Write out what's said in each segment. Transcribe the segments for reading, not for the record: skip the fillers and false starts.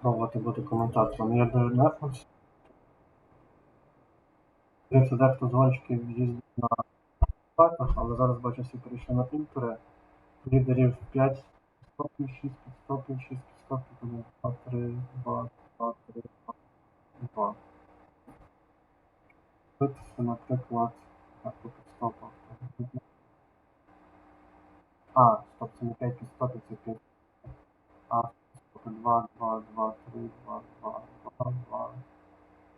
Пробувати бути коментатором. Я до Netflix. Дивіться, дехто з гонщиків їздив на паках, але зараз бачу, всі перейшли на пінтури. Лідерів 5 стопів, 6 підстопів, 6 підстопів, тому 2, 3, 2, 2, 3, 2. Витися, наприклад, так, по підстопах. Стоп, це не 5 підстопів, це 5. Стопи 2, 2, 2, 3, 2, 2, 2, 2,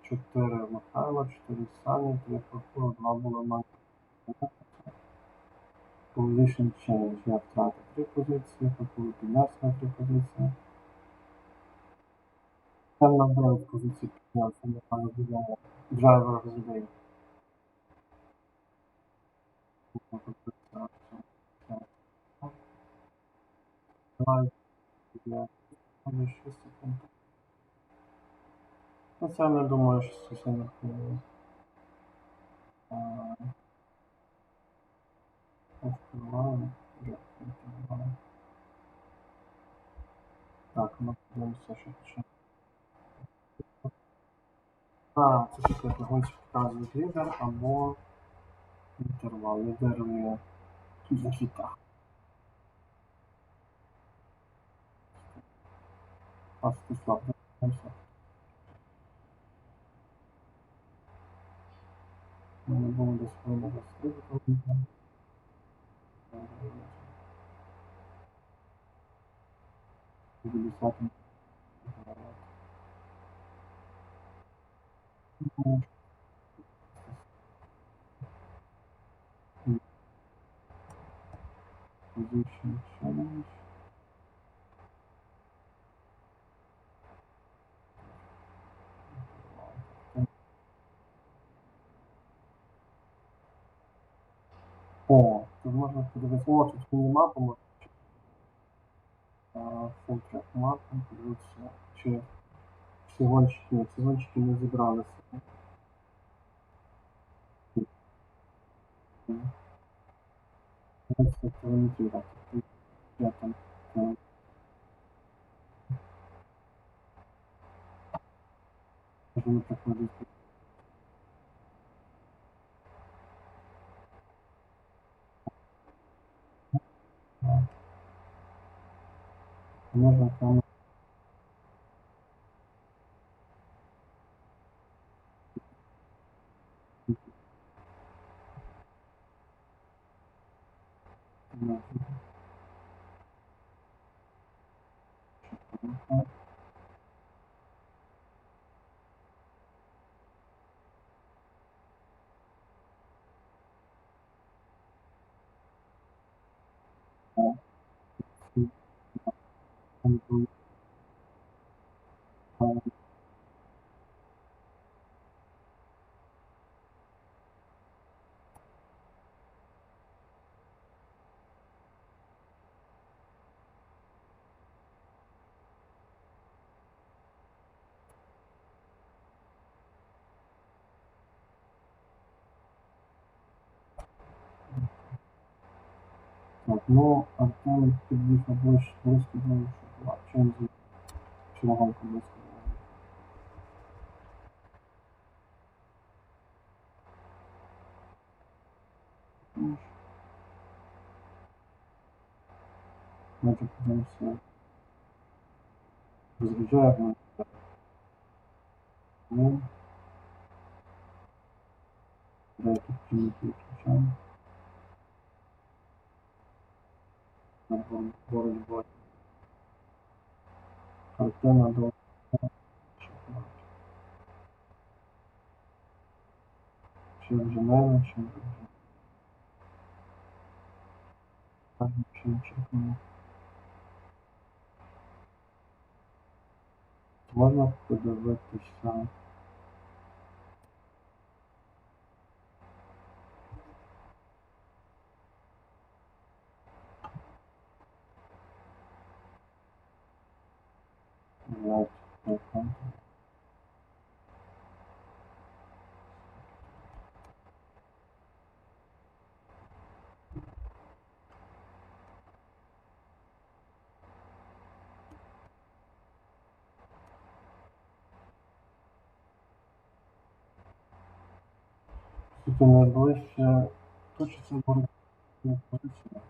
4 Михайло, 4 Сані, 3 Фурфуру, 2 було на Position change. Я втратив 3 позиції, Фурфуру піднявся на 3 позиції. Там на 9 позицій піднявся, Михайло Біляє. Driver of the day. Давай, я 6 секунд. Ну, це не думаю, що це сильно впливає. Впливає. Так, ми подивимося, що ще. Це таке гонщик показує лідер або інтервал. Лідерує Нікіта. Ростислав, дивимося. Ми не будемо десь хвилину розстрілити. Position challenge. Тут можна подивитися, тут мінімапу можна фултрек мапу, подивитися, чи всі гонщики не зібралися. Це телеметрія, я там можна приходити. Можна там так, ну, Артем під'їхав ближче, близько до чим чергонку близько. Давайте подивимося. Розряджаємо. Деякі прямики включаємо. Боротьба. Артема до чи вже мене, чи вже чекаємо. Можна подивитися. Тільки найближче точиться боротьба позиція.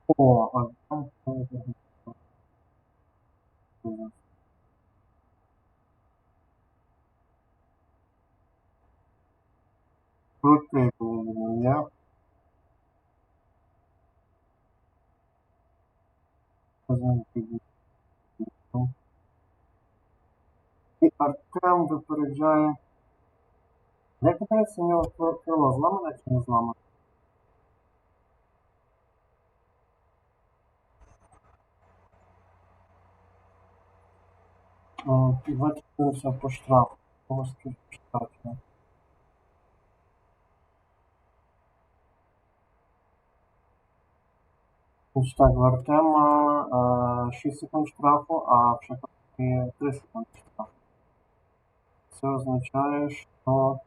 О, а там крутий був я. І Артем випереджає. Як питається, у нього крило зламане чи не зламане? Викинувся по штрафу. Полоски штрафу. Значить так, в Артема 6 секунд штрафу, а в Шахтарі 3 секунди штрафу. Це означає, що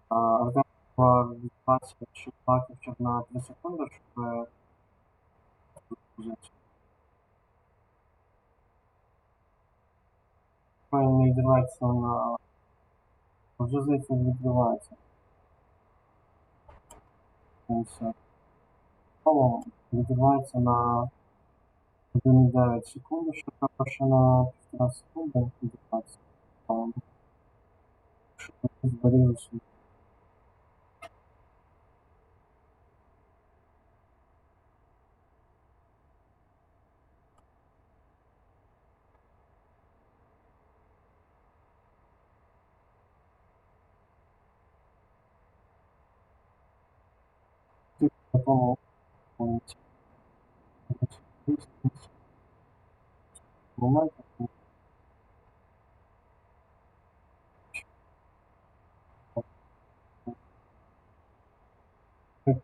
Артем відбувається чи платить на 3 секунди, щоб позицію. Він не відривається на вже здається відбувається. Тому відбувається на 1,9 секунди, що треба ще на 1,5 секунди відбувається. Щоб зберігся. Тому момент,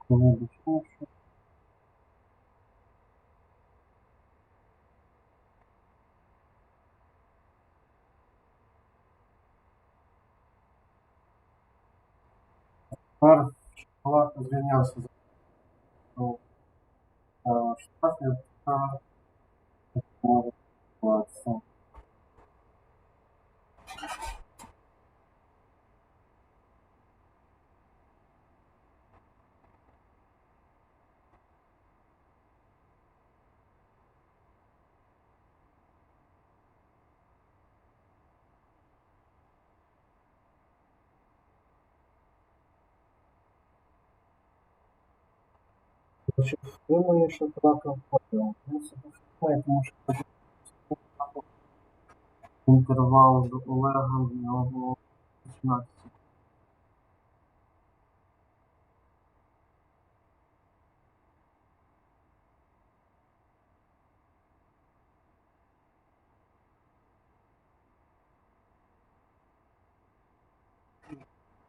коли дійшов, що тепер Палата звільнявся за штрафів та може відбуватися. Значить, думаю, що Палата входила. Ну, це дуже тому що інтервал до Олега в нього 18.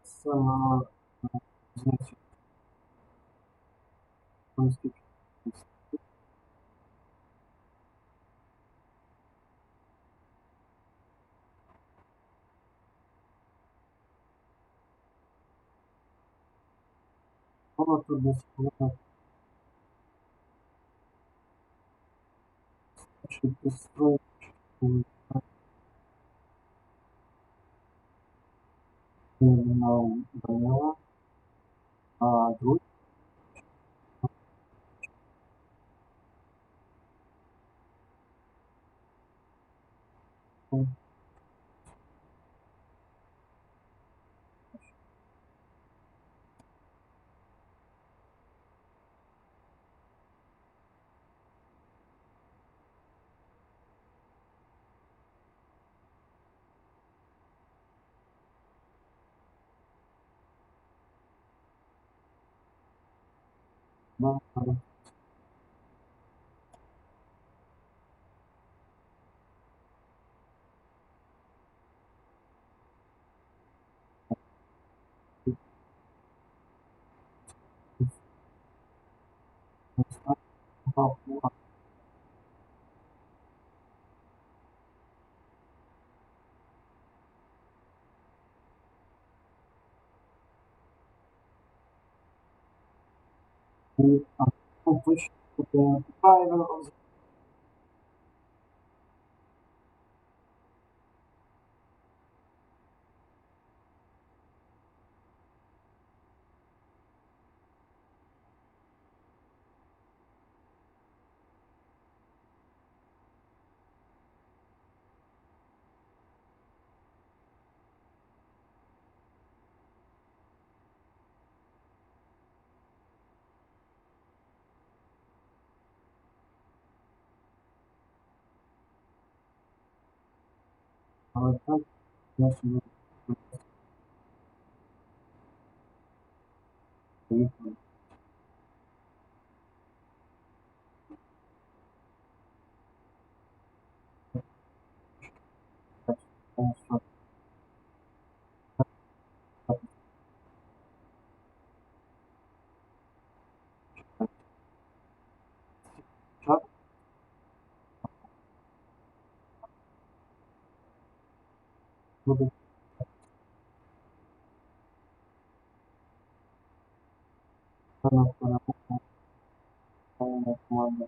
Це на різниці. Скільки? Було тут десь хвилина, чи підстрою, на Данила, а другий був і точно правильно. Але так, я собі поїхав. Тому що час буде певна перемога команда.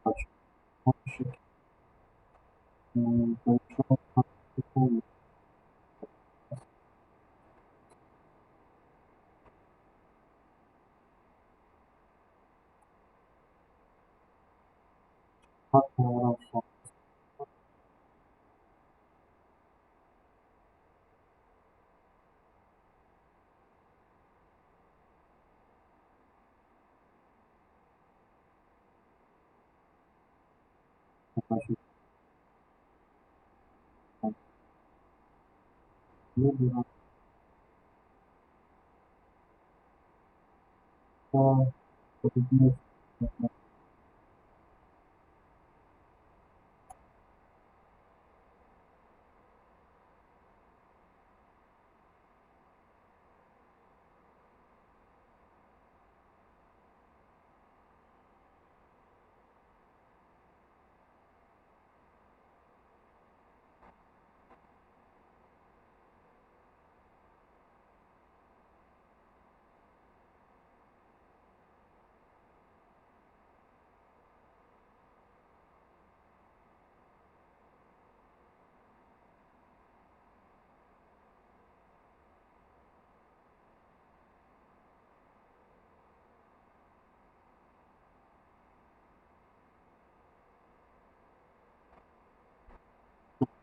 Бачу, що перейшов на секунду. Так, що значить, люди росте, подібні,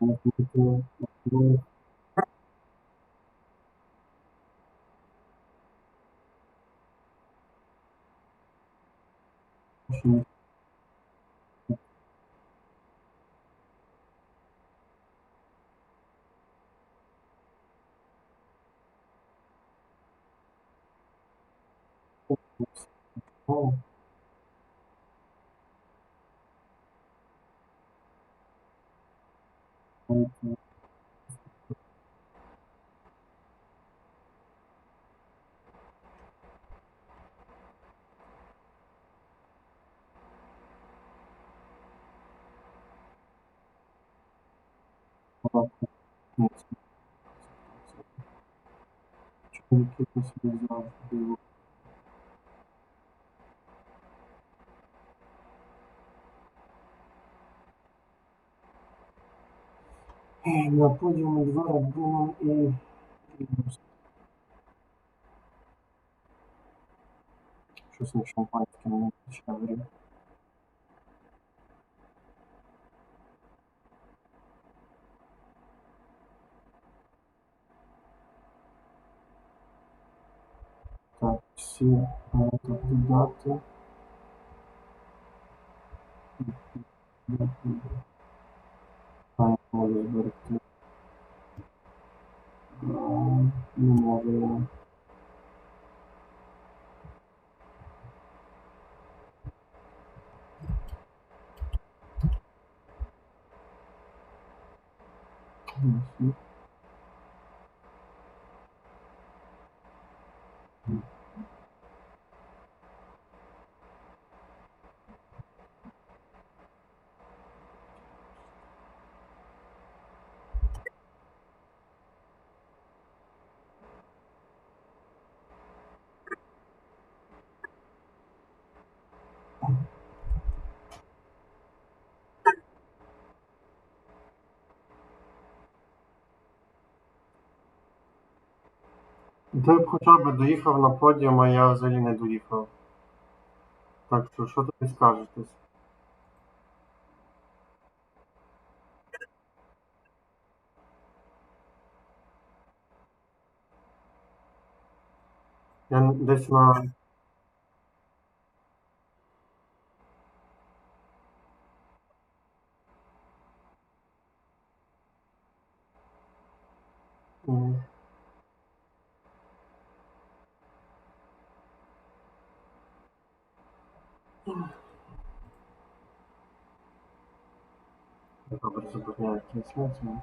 можливо, ну, що не стало, це багато, ну, чоловіки по собі завжди. На подіумі два Red Bull і щось на шампанське не почав. Так, всі тут додати. А, можу зберегти. Не можу я. Всі. Ти б хоча б доїхав на подіум, а я взагалі не доїхав. Так що тобі скажеш? Я десь на. м, Добре, забороняю трансляцію.